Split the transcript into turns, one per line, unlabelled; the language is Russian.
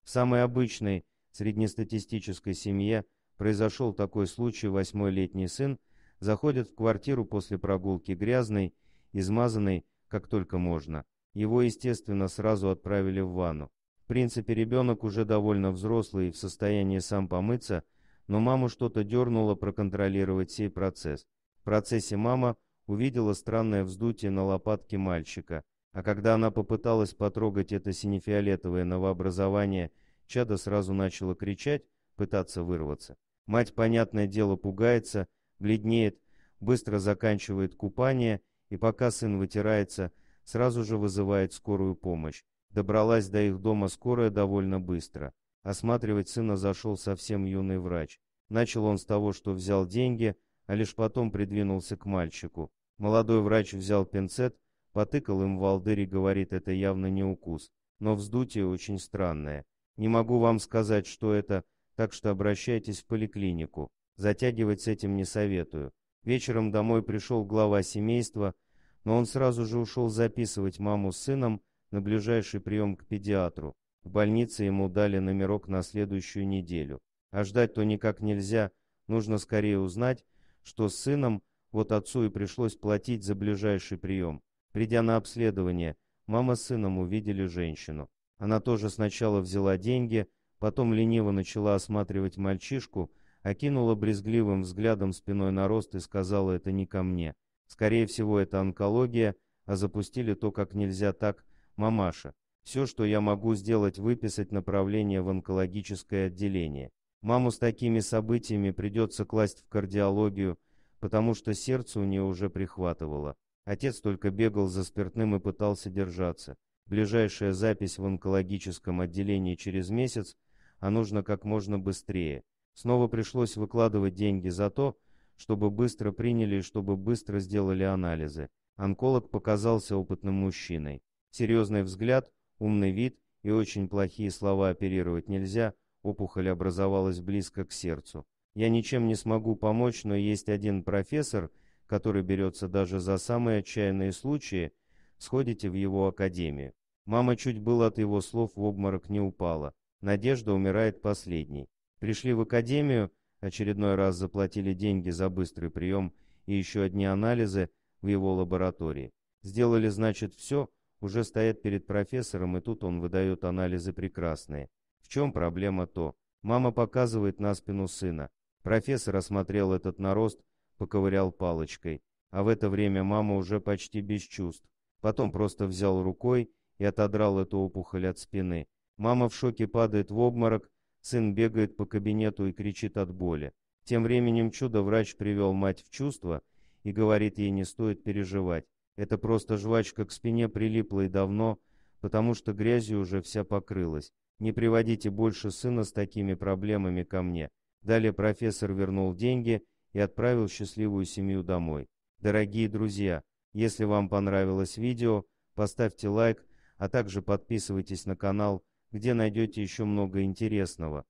В самой обычной среднестатистической семье произошел такой случай: 8-летний сын заходит в квартиру после прогулки грязный, измазанный как только можно. Его, естественно, сразу отправили в ванну. В принципе, ребенок уже довольно взрослый и в состоянии сам помыться, но маму что-то дернуло проконтролировать сей процесс. В процессе мама увидела странное вздутие на лопатке мальчика, а когда она попыталась потрогать это сине-фиолетовое новообразование, чадо сразу начало кричать, пытаться вырваться. Мать, понятное дело, пугается, бледнеет, быстро заканчивает купание, и пока сын вытирается, сразу же вызывает скорую помощь. Добралась до их дома скорая довольно быстро. Осматривать сына зашел совсем юный врач. Начал он с того, что взял деньги, а лишь потом придвинулся к мальчику. Молодой врач взял пинцет, потыкал им в волдырь и говорит: это явно не укус, но вздутие очень странное. Не могу вам сказать, что это, так что обращайтесь в поликлинику. Затягивать с этим не советую. Вечером домой пришел глава семейства, но он сразу же ушел записывать маму с сыном на ближайший прием к педиатру. В больнице ему дали номерок на следующую неделю. А ждать-то никак нельзя, нужно скорее узнать, что с сыном. Вот отцу и пришлось платить за ближайший прием. Придя на обследование, мама с сыном увидели женщину. Она тоже сначала взяла деньги, потом лениво начала осматривать мальчишку, окинула брезгливым взглядом спиной на рост и сказала: это не ко мне. Скорее всего, это онкология, а запустили то как нельзя так, мамаша. Все, что я могу сделать, выписать направление в онкологическое отделение. Маму с такими событиями придется класть в кардиологию, потому что сердце у нее уже прихватывало. Отец только бегал за спиртным и пытался держаться. Ближайшая запись в онкологическом отделении через месяц, а нужно как можно быстрее. Снова пришлось выкладывать деньги за то, чтобы быстро приняли и чтобы быстро сделали анализы. Онколог показался опытным мужчиной. Серьезный взгляд, умный вид и очень плохие слова: оперировать нельзя, опухоль образовалась близко к сердцу. Я ничем не смогу помочь, но есть один профессор, который берется даже за самые отчаянные случаи, сходите в его академию. Мама чуть было от его слов в обморок не упала. Надежда умирает последней. Пришли в академию, очередной раз заплатили деньги за быстрый прием и еще одни анализы в его лаборатории. Сделали, значит, все, уже стоят перед профессором, и тут он выдает анализы прекрасные. В чем проблема то? Мама показывает на спину сына. Профессор осмотрел этот нарост, поковырял палочкой, а в это время мама уже почти без чувств. Потом просто взял рукой и отодрал эту опухоль от спины. Мама в шоке падает в обморок, сын бегает по кабинету и кричит от боли. Тем временем чудо-врач привел мать в чувство и говорит ей: не стоит переживать. Это просто жвачка к спине прилипла и давно, потому что грязью уже вся покрылась. Не приводите больше сына с такими проблемами ко мне. Далее профессор вернул деньги и отправил счастливую семью домой. Дорогие друзья, если вам понравилось видео, поставьте лайк, а также подписывайтесь на канал, где найдете еще много интересного.